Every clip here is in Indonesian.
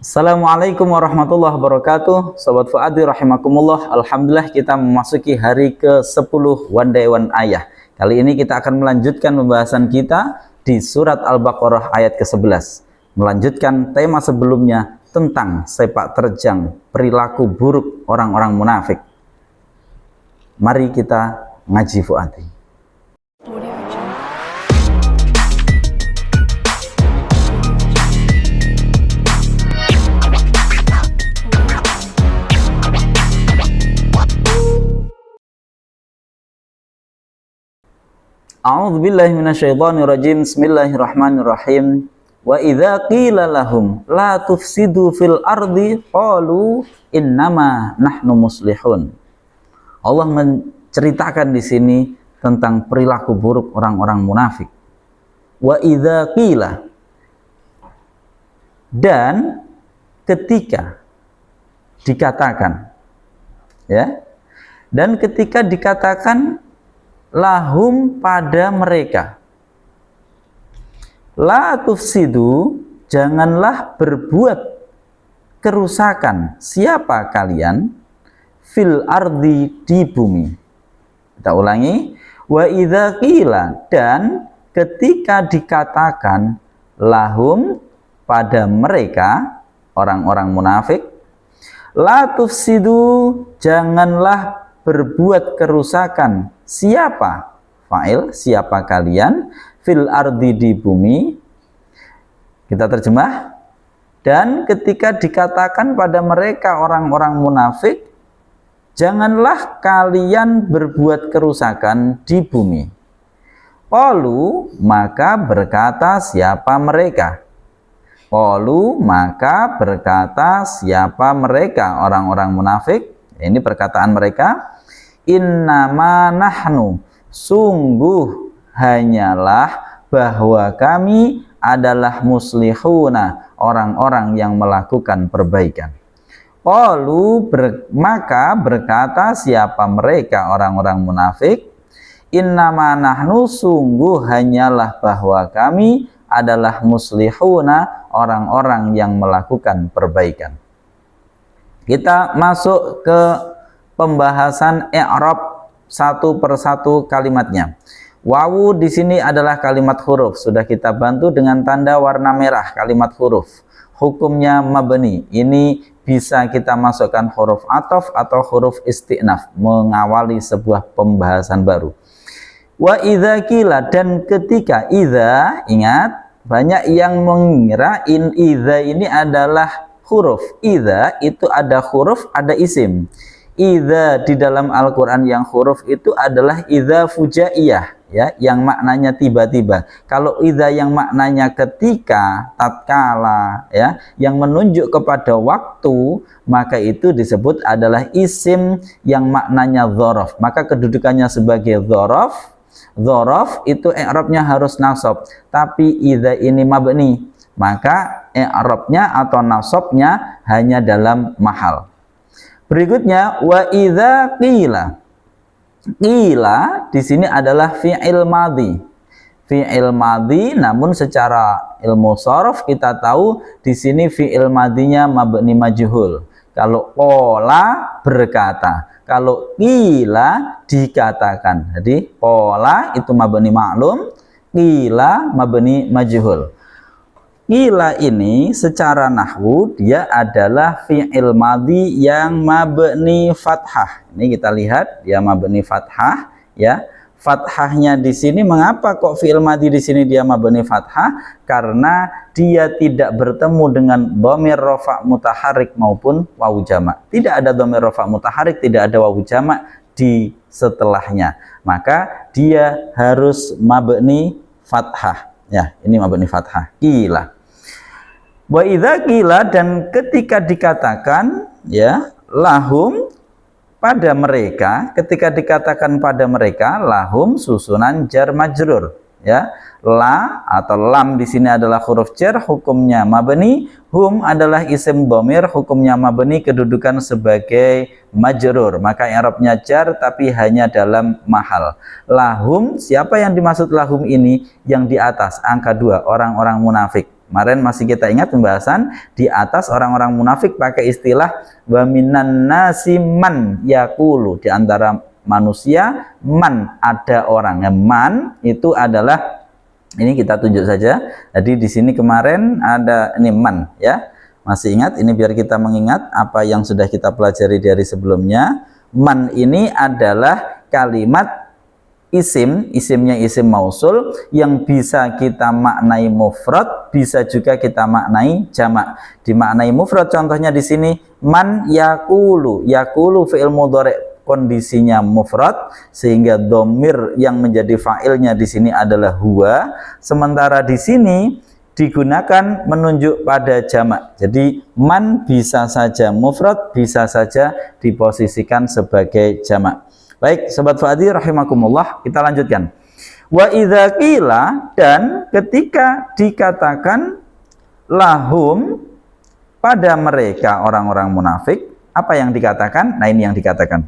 Assalamualaikum warahmatullahi wabarakatuh. Sobat Fuadi rahimakumullah. Alhamdulillah kita memasuki hari ke-10 One Day One Ayah. Kali ini kita akan melanjutkan pembahasan kita di surat Al-Baqarah ayat ke-11. Melanjutkan tema sebelumnya tentang sepak terjang perilaku buruk orang-orang munafik. Mari kita ngaji Fuadi. A'udzubillahi minasyaitonirrajim. Bismillahirrahmanirrahim. Wa idza qila lahum la tufsidu fil ardi qalu innama nahnu muslihun. Allah menceritakan di sini tentang perilaku buruk orang-orang munafik. Wa idza qila, dan ketika dikatakan, ya, dan ketika dikatakan lahum pada mereka, la tufsidu, janganlah berbuat kerusakan siapa kalian, fil ardi, di bumi. Kita ulangi, wa idza qila, dan ketika dikatakan lahum pada mereka orang-orang munafik, la tufsidu, janganlah berbuat kerusakan siapa, fa'il, siapa kalian, fil ardi, di bumi. Kita terjemah, dan ketika dikatakan pada mereka orang-orang munafik, janganlah kalian berbuat kerusakan di bumi. Qalu, maka berkata siapa mereka? Qalu, maka berkata siapa mereka orang-orang munafik? Ini perkataan mereka. Innama nahnu, sungguh hanyalah bahwa kami adalah muslihuna, orang-orang yang melakukan perbaikan. Qalu, maka berkata siapa mereka orang-orang munafik? Innama nahnu, sungguh hanyalah bahwa kami adalah muslihuna, orang-orang yang melakukan perbaikan. Kita masuk ke pembahasan i'rab satu persatu kalimatnya. Wawu di sini adalah kalimat huruf. Sudah kita bantu dengan tanda warna merah kalimat huruf. Hukumnya mabni. Ini bisa kita masukkan huruf ataf atau huruf isti'naf, mengawali sebuah pembahasan baru. Wa idza qila, dan ketika idza, ingat banyak yang mengira idza ini adalah huruf. Idza itu ada huruf, ada isim. Idza di dalam Al-Quran yang huruf itu adalah idza fujaiyah, ya, yang maknanya tiba-tiba. Kalau idza yang maknanya ketika, tatkala, ya, yang menunjuk kepada waktu, maka itu disebut adalah isim yang maknanya dzaraf. Maka kedudukannya sebagai dzaraf. Dzaraf itu i'rabnya harus nasab, tapi idza ini mabni, maka i'rabnya atau nasabnya hanya dalam mahal. Berikutnya wa idza qila. Qila di sini adalah fi'il madhi. Fi'il madhi, namun secara ilmu sharaf kita tahu di sini fi'il madhinya mabni majhul. Kalau qala, berkata. Kalau qila, dikatakan. Jadi qala itu mabni ma'lum, qila mabni majhul. Qila ini secara nahwu dia adalah fi'il madhi yang mabni fathah. Ini kita lihat dia mabni fathah, ya. Fathahnya di sini, mengapa kok fi'il madhi di sini dia mabni fathah? Karena dia tidak bertemu dengan dhamir rafa' mutaharrik maupun wawu jamak. Tidak ada dhamir rafa' mutaharrik, tidak ada wawu jamak di setelahnya. Maka dia harus mabni fathah. Ya, ini mabni fathah. Qila. Wa idza qila, dan ketika dikatakan, ya, lahum pada mereka, ketika dikatakan pada mereka, lahum susunan jar majrur, ya. La atau lam di sini adalah huruf jar, hukumnya mabni. Hum adalah isim dhamir, hukumnya mabni, kedudukan sebagai majrur. Maka i'rabnya jar tapi hanya dalam mahal. Lahum, siapa yang dimaksud lahum ini? Yang di atas angka 2, orang-orang munafik. Kemarin masih kita ingat pembahasan di atas orang-orang munafik pakai istilah wa minan nasi man yaqulu, di antara manusia man, ada orang. Man itu adalah, ini kita tunjuk saja. Jadi di sini kemarin ada ini man ya. Masih ingat? Ini biar kita mengingat apa yang sudah kita pelajari dari sebelumnya. Man ini adalah kalimat isimnya isim mausul yang bisa kita maknai mufrad, bisa juga kita maknai jamak. Dimaknai mufrad contohnya di sini man yaqulu. Yaqulu fi'il mudhari' kondisinya mufrad sehingga dhamir yang menjadi fa'ilnya di sini adalah huwa, sementara di sini digunakan menunjuk pada jamak. Jadi man bisa saja mufrad, bisa saja diposisikan sebagai jamak. Baik, Sobat Fuadi rahimakumullah, kita lanjutkan. Wa idza qila, dan ketika dikatakan lahum pada mereka orang-orang munafik, apa yang dikatakan? Nah, ini yang dikatakan.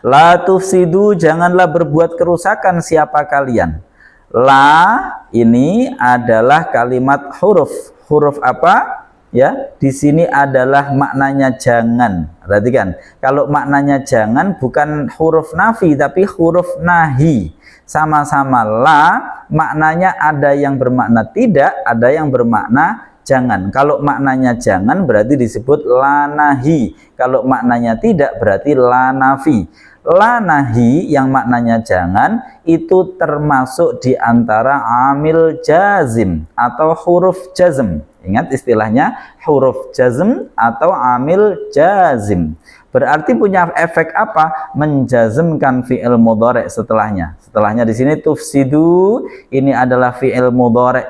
La tufsidu, janganlah berbuat kerusakan siapa kalian. La ini adalah kalimat huruf. Huruf apa? Ya, di sini adalah maknanya jangan. Perhatikan, kalau maknanya jangan bukan huruf nafi tapi huruf nahi. Sama-sama la, maknanya ada yang bermakna tidak, ada yang bermakna jangan. Kalau maknanya jangan berarti disebut la nahi. Kalau maknanya tidak berarti la nafi. La nahi yang maknanya jangan itu termasuk di antara amil jazim atau huruf jazm. Ingat istilahnya huruf jazm atau amil jazim. Berarti punya efek apa? Menjazmkan fi'il mudhari' setelahnya. Setelahnya di sini tufsidu, ini adalah fi'il mudhari'.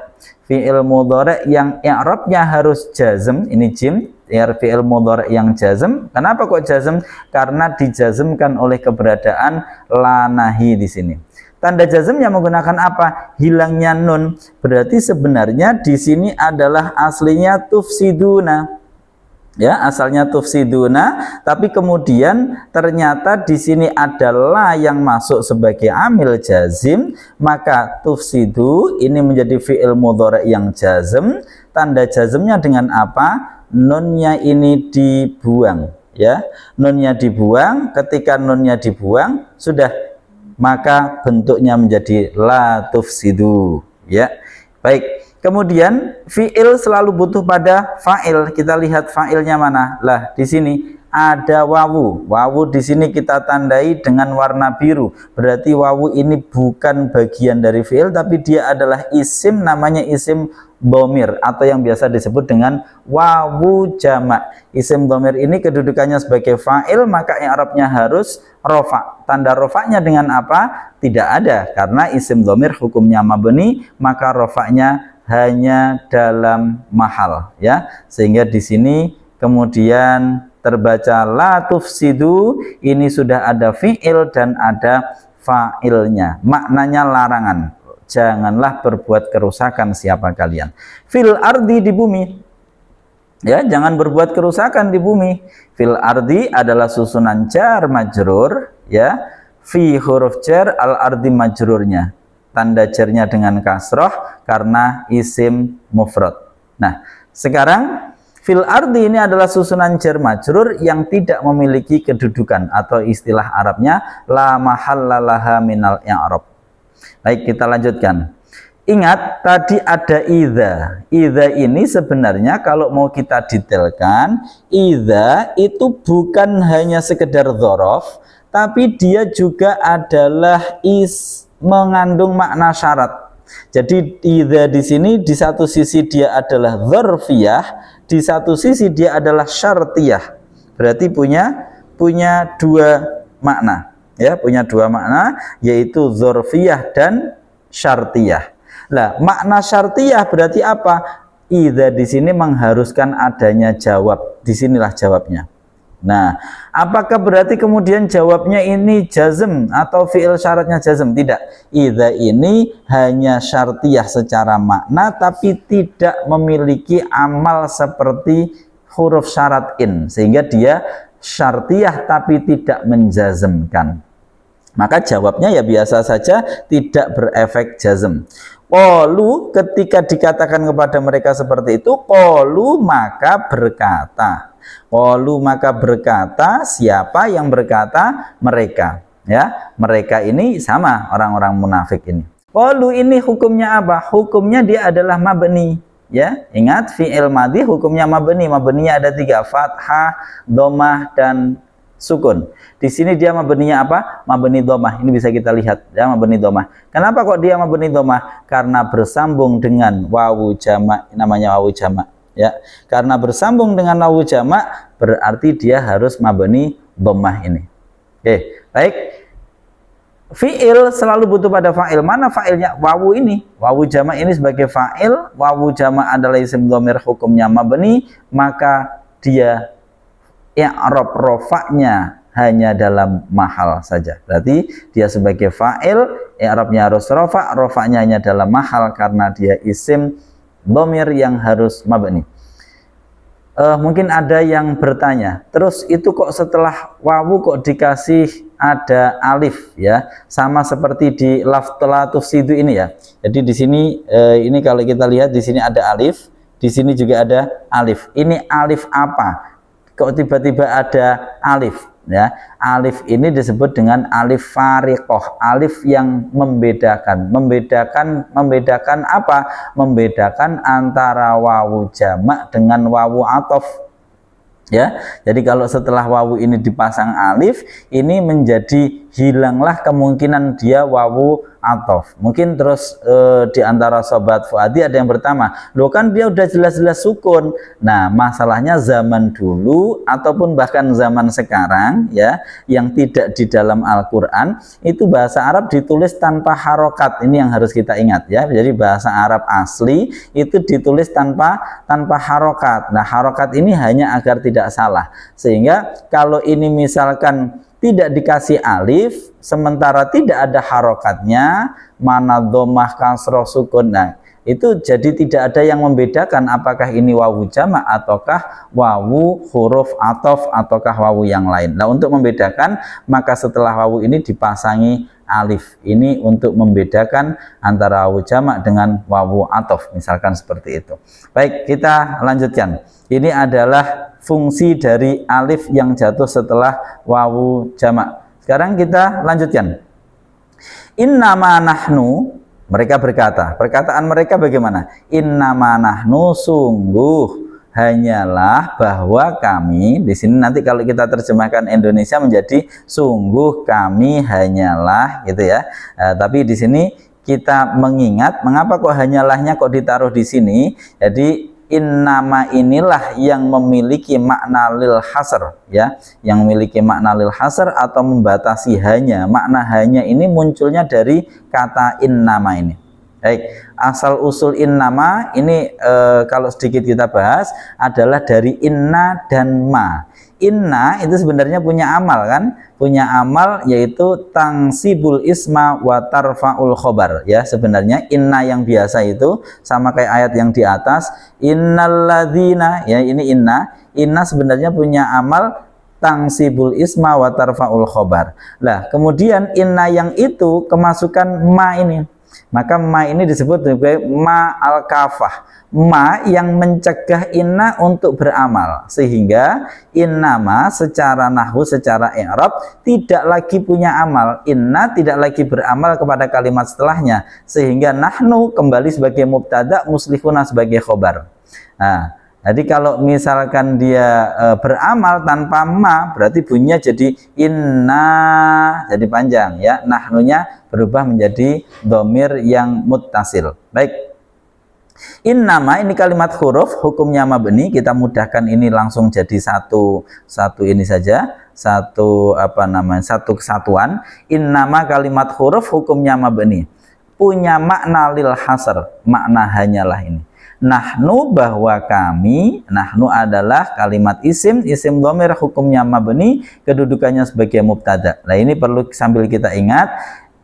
Fi'il mudhari' yang i'rabnya harus jazm, ini jim, fi'il mudhari' yang jazm. Kenapa kok jazm? Karena dijazmkan oleh keberadaan la nahi di sini. Tanda jazmnya menggunakan apa? Hilangnya nun. Berarti sebenarnya di sini adalah aslinya tufsiduna. Ya, asalnya tufsiduna, tapi kemudian ternyata di sini adalah yang masuk sebagai amil jazim, maka tufsidu ini menjadi fi'il mudhari' yang jazm. Tanda jazmnya dengan apa? Nunnya ini dibuang, ya. Nunnya dibuang. Ketika nunnya dibuang, sudah, maka bentuknya menjadi la tufsidu, ya. Baik, kemudian fi'il selalu butuh pada fa'il. Kita lihat fa'ilnya mana? Lah, di sini ada wawu. Wawu di sini kita tandai dengan warna biru. Berarti wawu ini bukan bagian dari fi'il, tapi dia adalah isim, namanya isim dhamir atau yang biasa disebut dengan wawu jamak. Isim dhamir ini kedudukannya sebagai fa'il, maka i'rabnya harus rofa. Tanda rofanya dengan apa? Tidak ada, karena isim dhamir hukumnya mabni, maka rofanya hanya dalam mahal, ya. Sehingga di sini kemudian terbaca la tufsidu, ini sudah ada fi'il dan ada fa'ilnya. Maknanya larangan. Janganlah berbuat kerusakan siapa kalian. Fil ardi, di bumi. Ya, jangan berbuat kerusakan di bumi. Fil ardi adalah susunan jar majrur, ya. Fi huruf jar, al ardi majrurnya. Tanda jarnya dengan kasroh karena isim mufrad. Nah, sekarang fil ardi ini adalah susunan jar majrur yang tidak memiliki kedudukan atau istilah Arabnya la mahallalaha minal i'rab. Baik, kita lanjutkan. Ingat tadi ada idza. Idza ini sebenarnya kalau mau kita detailkan, idza itu bukan hanya sekedar dzaraf, tapi dia juga adalah mengandung makna syarat. Jadi idza di sini di satu sisi dia adalah dzarfiyah, di satu sisi dia adalah syartiyah. Berarti punya dua makna. Ya, punya dua makna, yaitu dzarfiyah dan syartiyah. Lah, makna syartiyah berarti apa? Idza di sini mengharuskan adanya jawab. Disinilah jawabnya. Nah, apakah berarti kemudian jawabnya ini jazm atau fi'il syaratnya jazm? Tidak. Idza ini hanya syartiyah secara makna, tapi tidak memiliki amal seperti huruf syarat in, sehingga dia syartiyah tapi tidak menjazmkan. Maka jawabnya ya biasa saja, tidak berefek jazm. Qalu, ketika dikatakan kepada mereka seperti itu, qalu maka berkata. Qalu maka berkata, siapa yang berkata? Mereka. Ya, mereka ini sama orang-orang munafik ini. Qalu ini hukumnya apa? Hukumnya dia adalah mabni. Ya, ingat fi'il madhi hukumnya mabni. Mabninya ada 3, fathah, dhammah dan sukun. Di sini dia mabninya apa? Mabni dhammah. Ini bisa kita lihat ya, mabni dhammah. Kenapa kok dia mabni dhammah? Karena bersambung dengan wawu jamak, namanya wawu jamak ya. Karena bersambung dengan wawu jamak berarti dia harus mabni dhammah ini. Oke, baik. Fi'il selalu butuh pada fa'il. Mana fa'ilnya? Wawu ini. Wawu jamak ini sebagai fa'il. Wawu jamak adalah isim dhamir, hukumnya mabni, maka dia i'rab rofa'nya hanya dalam mahal saja. Berarti dia sebagai fa'il, i'rabnya harus rofa', rofa'nya hanya dalam mahal karena dia isim dhamir yang harus mabni. Mungkin ada yang bertanya, terus itu kok setelah wawu kok dikasih ada alif ya, sama seperti di la tufsidu ini ya. Jadi di sini ini kalau kita lihat di sini ada alif, di sini juga ada alif. Ini alif apa? Kok tiba-tiba ada alif ya? Alif ini disebut dengan alif fariqoh, alif yang membedakan apa? Membedakan antara wawu jamak dengan wawu athof ya. Jadi kalau setelah wawu ini dipasang alif, ini menjadi hilanglah kemungkinan dia wawu athof. Mungkin terus di antara sobat Fuadi ada yang bertanya, loh kan dia udah jelas-jelas sukun. Nah, masalahnya zaman dulu ataupun bahkan zaman sekarang ya, yang tidak di dalam Al-Qur'an itu bahasa Arab ditulis tanpa harokat. Ini yang harus kita ingat ya. Jadi bahasa Arab asli itu ditulis tanpa harokat. Nah, harokat ini hanya agar tidak salah. Sehingga kalau ini misalkan tidak dikasih alif, sementara tidak ada harokatnya, mana dhammah, kasroh, sukun. Nah, itu jadi tidak ada yang membedakan apakah ini wawu jamak ataukah wawu huruf athof ataukah wawu yang lain. Nah, untuk membedakan maka setelah wawu ini dipasangi alif. Ini untuk membedakan antara wawu jamak dengan wawu athof, misalkan seperti itu. Baik, kita lanjutkan. Ini adalah fungsi dari alif yang jatuh setelah wawu jamak. Sekarang kita lanjutkan. Innama nahnu, mereka berkata, perkataan mereka bagaimana? Innama nahnu, sungguh hanyalah bahwa kami. Di sini nanti kalau kita terjemahkan Indonesia menjadi sungguh kami hanyalah gitu ya. Tapi di sini kita mengingat mengapa kok hanyalahnya kok ditaruh di sini. Jadi innama inilah yang memiliki makna lil hasr ya, yang memiliki makna lil hasr atau membatasi hanya. Makna hanya ini munculnya dari kata innama ini. Baik, asal usul innama ini kalau sedikit kita bahas adalah dari inna dan ma. Inna itu sebenarnya punya amal kan, punya amal yaitu tangsibul isma wa tarfaul khobar ya. Sebenarnya inna yang biasa itu sama kayak ayat yang di atas, innalladzina ya, ini inna sebenarnya punya amal tangsibul isma wa tarfaul khobar. Lah kemudian inna yang itu kemasukan ma ini, maka ma ini disebut sebagai ma al-kafah, ma yang mencegah inna untuk beramal, sehingga innama secara nahwu, secara i'rab tidak lagi punya amal. Inna tidak lagi beramal kepada kalimat setelahnya, sehingga nahnu kembali sebagai mubtada, muslihuna sebagai khobar. Nah, jadi kalau misalkan dia beramal tanpa ma, berarti bunyinya jadi inna, jadi panjang ya. Nahnunya berubah menjadi dhamir yang muttasil. Baik. Innama ini kalimat huruf, hukumnya mabni. Kita mudahkan ini langsung jadi satu ini saja, satu kesatuan. Innama kalimat huruf, hukumnya mabni. Punya makna lil hasr, makna hanyalah ini. Nahnu bahwa kami, nahnu adalah kalimat isim dhamir, hukumnya mabni, kedudukannya sebagai mubtada. Nah, ini perlu sambil kita ingat,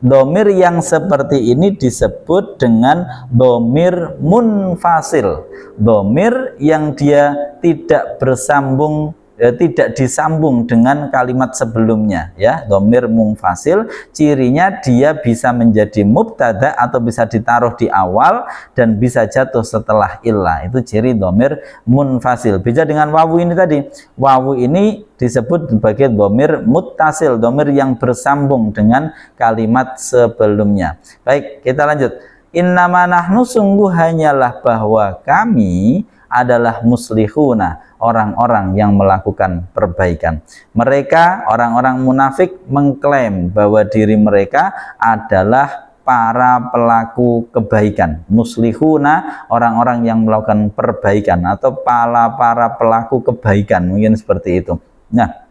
dhamir yang seperti ini disebut dengan dhamir munfasil, dhamir yang dia tidak bersambung tidak disambung dengan kalimat sebelumnya, ya. Dhamir munfasil cirinya dia bisa menjadi mubtada atau bisa ditaruh di awal dan bisa jatuh setelah illah. Itu ciri dhamir munfasil. Beda dengan wawu ini tadi. Wawu ini disebut sebagai dhamir muttasil, dhamir yang bersambung dengan kalimat sebelumnya. Baik, kita lanjut. Innama nahnu, sungguh hanyalah bahwa kami adalah muslihuna, orang-orang yang melakukan perbaikan. Mereka, orang-orang munafik, mengklaim bahwa diri mereka adalah para pelaku kebaikan. Muslihuna, orang-orang yang melakukan perbaikan, atau para pelaku kebaikan, mungkin seperti itu. Nah,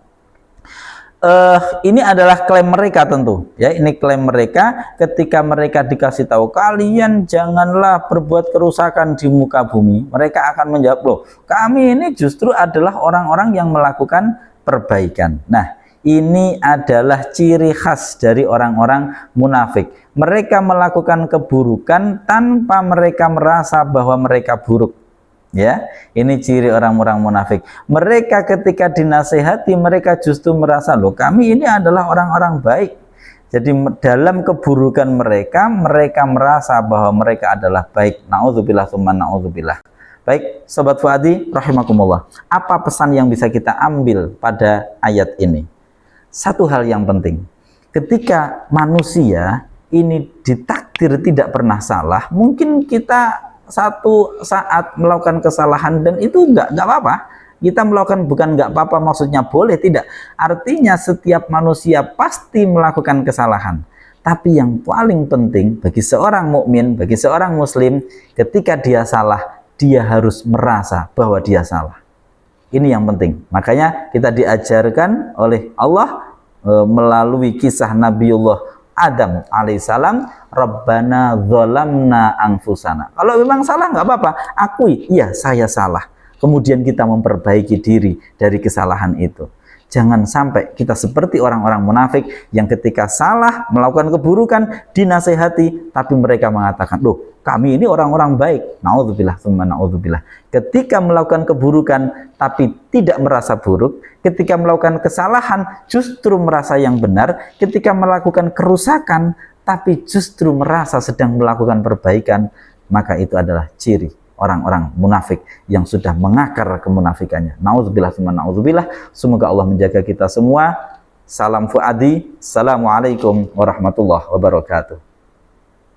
ini adalah klaim mereka tentu, ya. Ini klaim mereka ketika mereka dikasih tahu kalian janganlah berbuat kerusakan di muka bumi. Mereka akan menjawab, loh, kami ini justru adalah orang-orang yang melakukan perbaikan. Nah, ini adalah ciri khas dari orang-orang munafik. Mereka melakukan keburukan tanpa mereka merasa bahwa mereka buruk. Ya, ini ciri orang-orang munafik. Mereka ketika dinasehati, mereka justru merasa, loh, kami ini adalah orang-orang baik. Jadi dalam keburukan mereka, mereka merasa bahwa mereka adalah baik. Na'udzubillah tsumma na'udzubillah. Baik, Sobat Fuadi rahimakumullah. Apa pesan yang bisa kita ambil pada ayat ini? Satu hal yang penting. Ketika manusia ini ditakdir tidak pernah salah, mungkin kita satu saat melakukan kesalahan, dan itu enggak apa-apa. Kita melakukan bukan enggak apa-apa maksudnya boleh, tidak. Artinya setiap manusia pasti melakukan kesalahan. Tapi yang paling penting bagi seorang mukmin, bagi seorang muslim, ketika dia salah, dia harus merasa bahwa dia salah. Ini yang penting. Makanya kita diajarkan oleh Allah melalui kisah Nabiullah Adam alaihissalam, Rabbana dzalamna anfusana. Kalau memang salah nggak apa-apa, akui, iya saya salah. Kemudian kita memperbaiki diri dari kesalahan itu. Jangan sampai kita seperti orang-orang munafik yang ketika salah melakukan keburukan dinasehati, tapi mereka mengatakan, loh, kami ini orang-orang baik. Na'udzubillah tsumma na'udzubillah. Ketika melakukan keburukan tapi tidak merasa buruk, ketika melakukan kesalahan justru merasa yang benar, ketika melakukan kerusakan tapi justru merasa sedang melakukan perbaikan, maka itu adalah ciri orang-orang munafik yang sudah mengakar kemunafikannya. Na'udzubillah tsumma na'udzubillah. Semoga Allah menjaga kita semua. Salam Fuadi. Assalamualaikum warahmatullahi wabarakatuh.